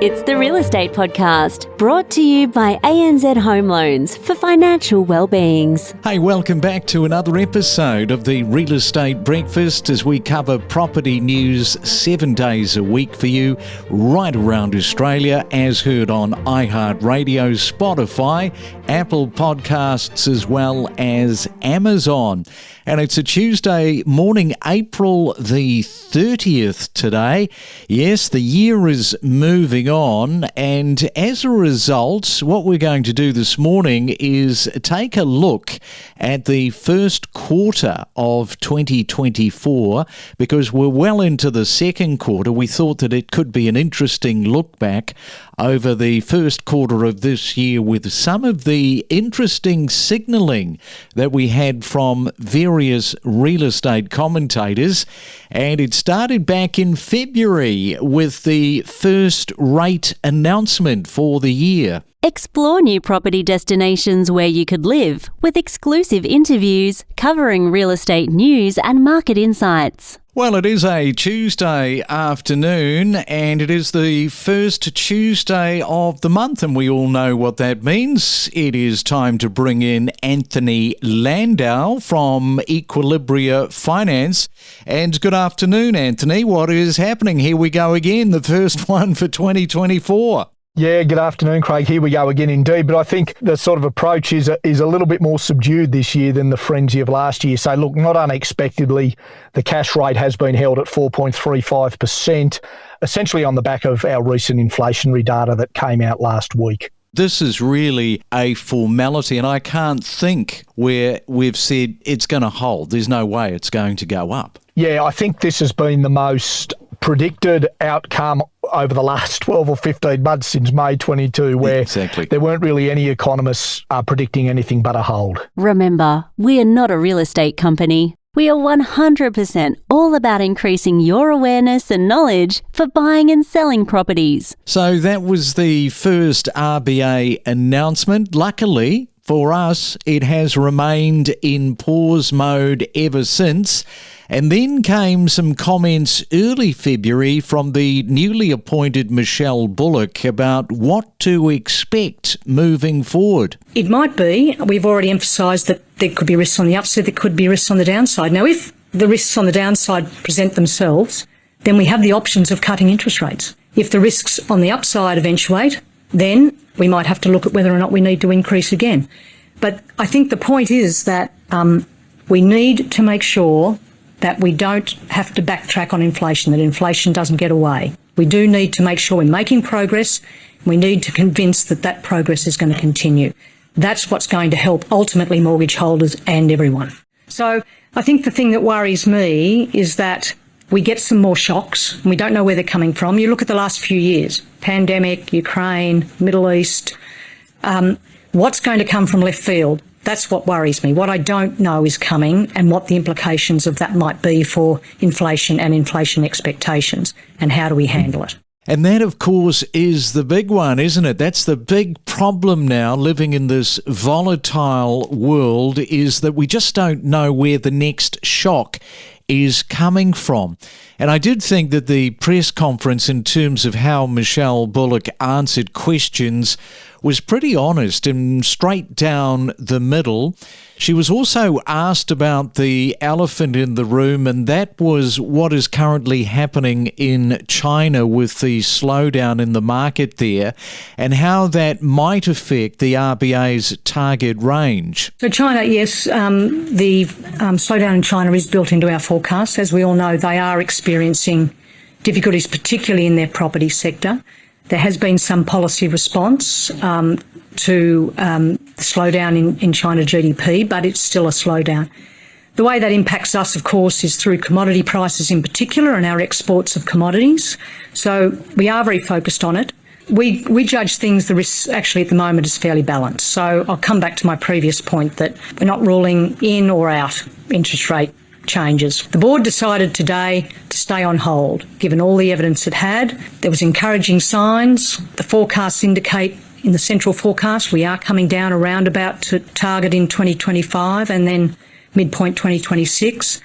It's the Real Estate Podcast, brought to you by ANZ Home Loans for financial well-beings. Hey, welcome back to another episode of the Real Estate Breakfast as we cover property news 7 days a week for you right around Australia, as heard on iHeartRadio, Spotify, Apple Podcasts, as well as Amazon. And it's a Tuesday morning, April the 30th today. Yes, the year is moving on, and as a result, what we're going to do this morning is take a look at the first quarter of 2024, because we're well into the second quarter. We thought that it could be an interesting look back over the first quarter of this year with some of the interesting signalling that we had from various real estate commentators. And it started back in February with the first rate announcement for the year. Explore new property destinations where you could live with exclusive interviews covering real estate news and market insights. Well, it is a Tuesday afternoon, and it is the first Tuesday of the month, and we all know what that means. It is time to bring in Anthony Landau from Equilibria Finance. And good afternoon, Anthony. What is happening? Here we go again, the first one for 2024. Yeah, good afternoon, Craig. Here we go again indeed. But I think the sort of approach is a little bit more subdued this year than the frenzy of last year. So look, not unexpectedly, the cash rate has been held at 4.35%, essentially on the back of our recent inflationary data that came out last week. This is really a formality, and I can't think where we've said it's going to hold. There's no way it's going to go up. Yeah, I think this has been the most predicted outcome over the last 12 or 15 months since May 22, where there weren't really any economists predicting anything but a hold. Remember, we are not a real estate company. We are 100% all about increasing your awareness and knowledge for buying and selling properties. So that was the first RBA announcement. Luckily for us, it has remained in pause mode ever since. And then came some comments early February from the newly appointed Michelle Bullock about what to expect moving forward. It might be. We've already emphasised that there could be risks on the upside, there could be risks on the downside. Now, if the risks on the downside present themselves, then we have the options of cutting interest rates. If the risks on the upside eventuate, then we might have to look at whether or not we need to increase again. But I think the point is that we need to make sure that we don't have to backtrack on inflation, that inflation doesn't get away. We do need to make sure we're making progress. We need to convince that that progress is going to continue. That's what's going to help ultimately mortgage holders and everyone. So I think the thing that worries me is that we get some more shocks and we don't know where they're coming from. You look at the last few years, pandemic, Ukraine, Middle East, what's going to come from left field? That's what worries me. What I don't know is coming and what the implications of that might be for inflation and inflation expectations, and how do we handle it. And that, of course, is the big one, isn't it? That's the big problem now, living in this volatile world, is that we just don't know where the next shock is coming from. And I did think that the press conference, in terms of how Michelle Bullock answered questions, was pretty honest and straight down the middle. She was also asked about the elephant in the room, and that was what is currently happening in China with the slowdown in the market there, and how that might affect the RBA's target range. So China, yes, the slowdown in China is built into our forecast. As we all know, they are experiencing difficulties, particularly in their property sector. There has been some policy response to the slowdown in China GDP, but it's still a slowdown. The way that impacts us, of course, is through commodity prices in particular and our exports of commodities. So we are very focused on it. We judge things, the risks actually at the moment is fairly balanced. So I'll come back to my previous point that we're not ruling in or out interest rate changes. The board decided today to stay on hold, given all the evidence it had. There was encouraging signs. The forecasts indicate in the central forecast we are coming down around about to target in 2025 and then midpoint 2026,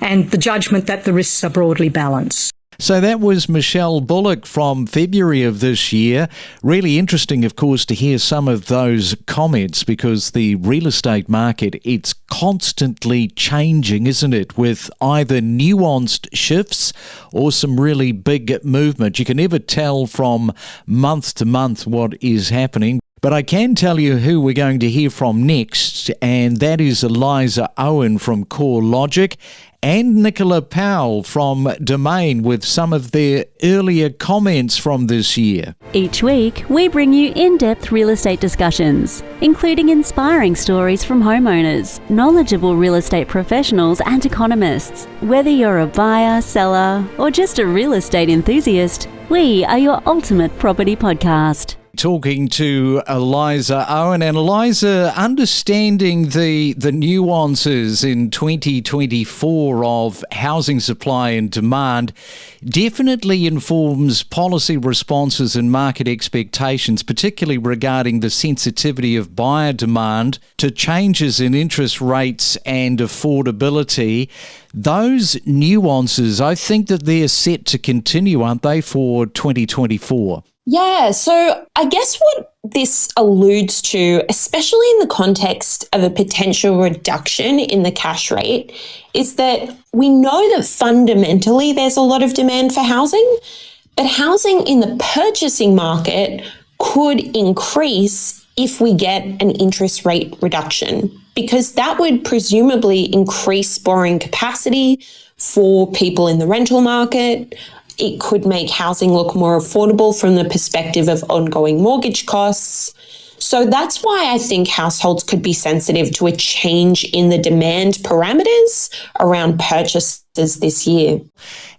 and the judgment that the risks are broadly balanced. So that was Michelle Bullock from February of this year. Really interesting, of course, to hear some of those comments because the real estate market, it's constantly changing, isn't it? With either nuanced shifts or some really big movement. You can never tell from month to month what is happening. But I can tell you who we're going to hear from next, and that is Eliza Owen from Core Logic and Nicola Powell from Domain with some of their earlier comments from this year. Each week, we bring you in-depth real estate discussions, including inspiring stories from homeowners, knowledgeable real estate professionals and economists. Whether you're a buyer, seller, or just a real estate enthusiast, we are your ultimate property podcast. Talking to Eliza Owen, and Eliza, understanding the nuances in 2024 of housing supply and demand definitely informs policy responses and market expectations, particularly regarding the sensitivity of buyer demand to changes in interest rates and affordability. Those nuances, I think that they're set to continue, aren't they, for 2024? Yeah, so I guess what this alludes to, especially in the context of a potential reduction in the cash rate, is that we know that fundamentally there's a lot of demand for housing, but housing in the purchasing market could increase if we get an interest rate reduction, because that would presumably increase borrowing capacity for people in the rental market. It could make housing look more affordable from the perspective of ongoing mortgage costs. So that's why I think households could be sensitive to a change in the demand parameters around purchases this year.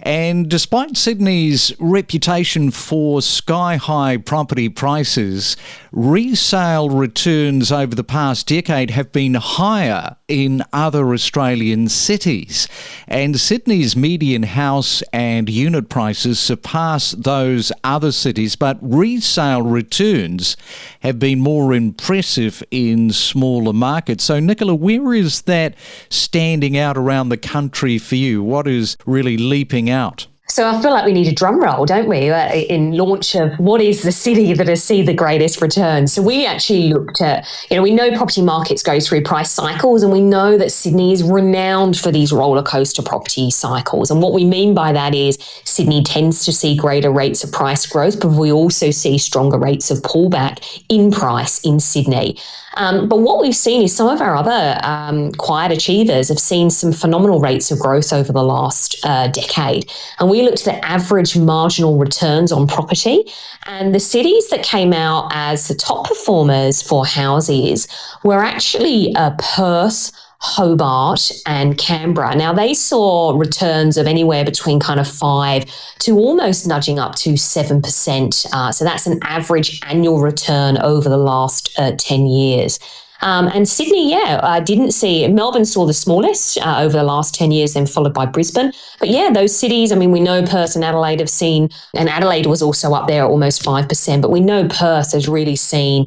And despite Sydney's reputation for sky-high property prices, resale returns over the past decade have been higher in other Australian cities. And Sydney's median house and unit prices surpass those other cities, but resale returns have been more impressive in smaller markets. So, Nicola, where is that standing out around the country for you? What is really leaping out? So I feel like we need a drum roll, don't we, in launch of what is the city that has seen the greatest return. So we actually looked at, we know property markets go through price cycles, and we know that Sydney is renowned for these roller coaster property cycles. And what we mean by that is Sydney tends to see greater rates of price growth, but we also see stronger rates of pullback in price in Sydney. But what we've seen is some of our other quiet achievers have seen some phenomenal rates of growth over the last decade. And we looked at the average marginal returns on property, and the cities that came out as the top performers for houses were actually Perth, Hobart and Canberra. Now, they saw returns of anywhere between kind of 5 to almost nudging up to 7%. So that's an average annual return over the last 10 years. And Sydney, didn't see, Melbourne saw the smallest over the last 10 years, then followed by Brisbane. But those cities, we know Perth and Adelaide have seen, and Adelaide was also up there at almost 5%, but we know Perth has really seen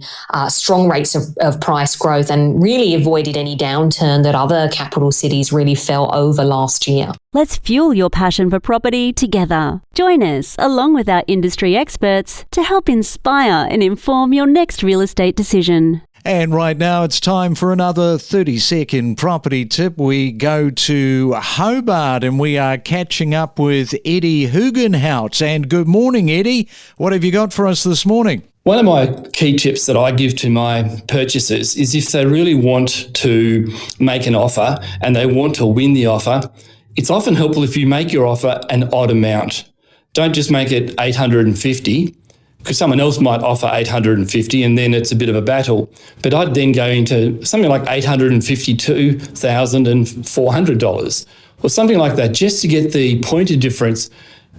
strong rates of price growth and really avoided any downturn that other capital cities really fell over last year. Let's fuel your passion for property together. Join us, along with our industry experts, to help inspire and inform your next real estate decision. And right now it's time for another 30-second property tip. We go to Hobart and we are catching up with Eddie Hugenhout. And good morning, Eddie. What have you got for us this morning? One of my key tips that I give to my purchasers is if they really want to make an offer and they want to win the offer, it's often helpful if you make your offer an odd amount. Don't just make it $850. Because someone else might offer $850 and then it's a bit of a battle. But I'd then go into something like $852,400 or something like that, just to get the point of difference,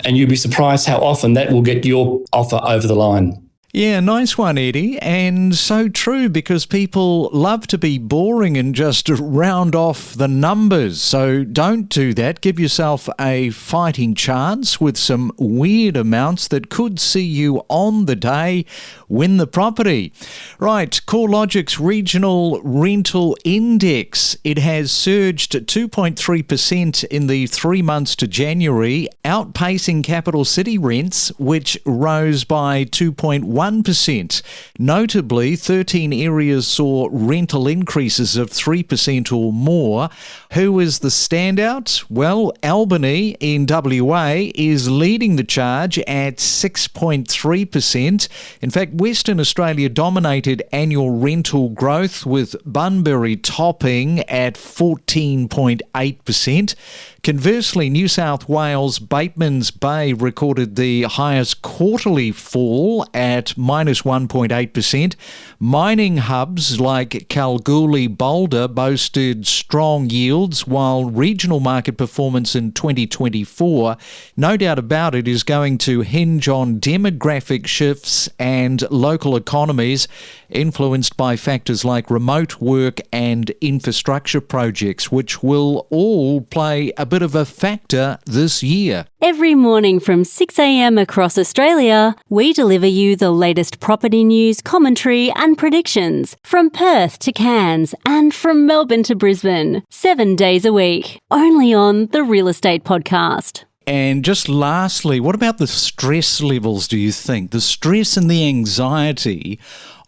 and you'd be surprised how often that will get your offer over the line. Yeah, nice one, Eddie. And so true, because people love to be boring and just round off the numbers. So don't do that. Give yourself a fighting chance with some weird amounts that could see you on the day win the property. Right, CoreLogic's Regional Rental Index. It has surged 2.3% in the 3 months to January, outpacing capital city rents, which rose by 2.1%. Notably, 13 areas saw rental increases of 3% or more. Who is the standout? Well, Albany in WA is leading the charge at 6.3%. In fact, Western Australia dominated annual rental growth, with Bunbury topping at 14.8%. Conversely, New South Wales' Bateman's Bay recorded the highest quarterly fall at -1.8%. Mining hubs like Kalgoorlie-Boulder boasted strong yields, while regional market performance in 2024, no doubt about it, is going to hinge on demographic shifts and local economies influenced by factors like remote work and infrastructure projects, which will all play a bit of a factor this year. Every morning from 6 a.m. across Australia, we deliver you the latest property news, commentary and predictions from Perth to Cairns and from Melbourne to Brisbane, 7 days a week, only on the Real Estate Podcast. And just lastly, what about the stress levels, do you think? The stress and the anxiety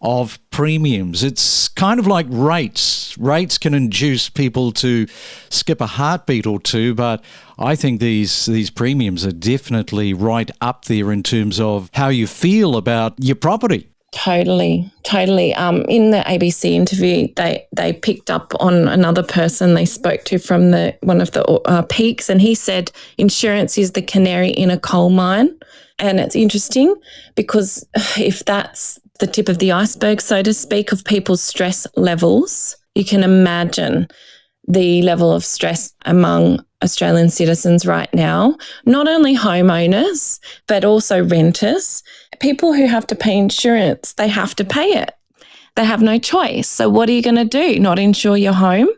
of premiums. It's kind of like rates. Rates can induce people to skip a heartbeat or two, but I think these premiums are definitely right up there in terms of how you feel about your property. Totally. In the ABC interview, they picked up on another person they spoke to from one of the peaks, and he said insurance is the canary in a coal mine. And it's interesting because if that's the tip of the iceberg, so to speak, of people's stress levels, you can imagine the level of stress among Australian citizens right now, not only homeowners, but also renters. People who have to pay insurance, they have to pay it. They have no choice. So what are you going to do? Not insure your home?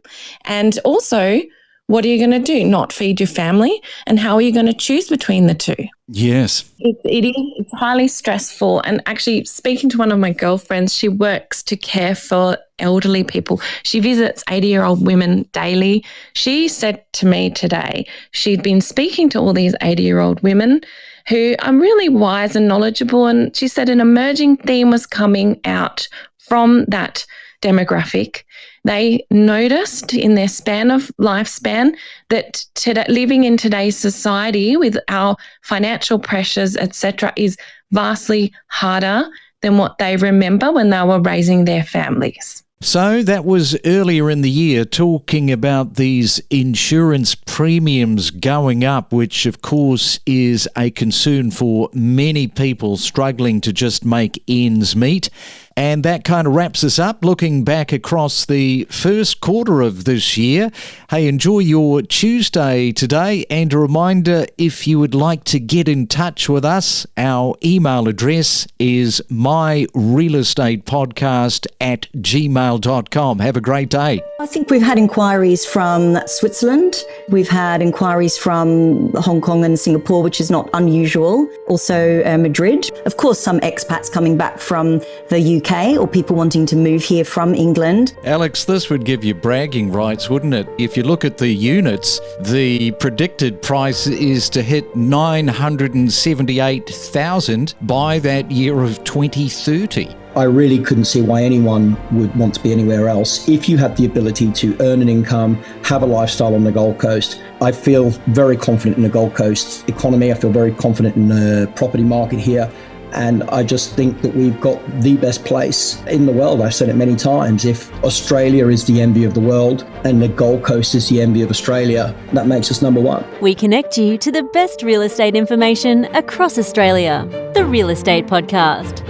And also, what are you going to do? Not feed your family? And how are you going to choose between the two? Yes. It's highly stressful. And actually, speaking to one of my girlfriends, she works to care for elderly people. She visits 80-year-old women daily. She said to me today, she'd been speaking to all these 80-year-old women who are really wise and knowledgeable. And she said an emerging theme was coming out from that demographic. They noticed in their lifespan that living in today's society with our financial pressures, etc., is vastly harder than what they remember when they were raising their families. So that was earlier in the year, talking about these insurance premiums going up, which of course is a concern for many people struggling to just make ends meet. And that kind of wraps us up, looking back across the first quarter of this year. Hey, enjoy your Tuesday today. And a reminder, if you would like to get in touch with us, our email address is myrealestatepodcast@gmail.com. Have a great day. I think we've had inquiries from Switzerland. We've had inquiries from Hong Kong and Singapore, which is not unusual. Also Madrid. Of course, some expats coming back from the UK or people wanting to move here from England. Alex, this would give you bragging rights, wouldn't it? If you look at the units, the predicted price is to hit 978,000 by that year of 2030. I really couldn't see why anyone would want to be anywhere else. If you have the ability to earn an income, have a lifestyle on the Gold Coast, I feel very confident in the Gold Coast economy. I feel very confident in the property market here. And I just think that we've got the best place in the world. I've said it many times. If Australia is the envy of the world and the Gold Coast is the envy of Australia, that makes us number one. We connect you to the best real estate information across Australia. The Real Estate Podcast.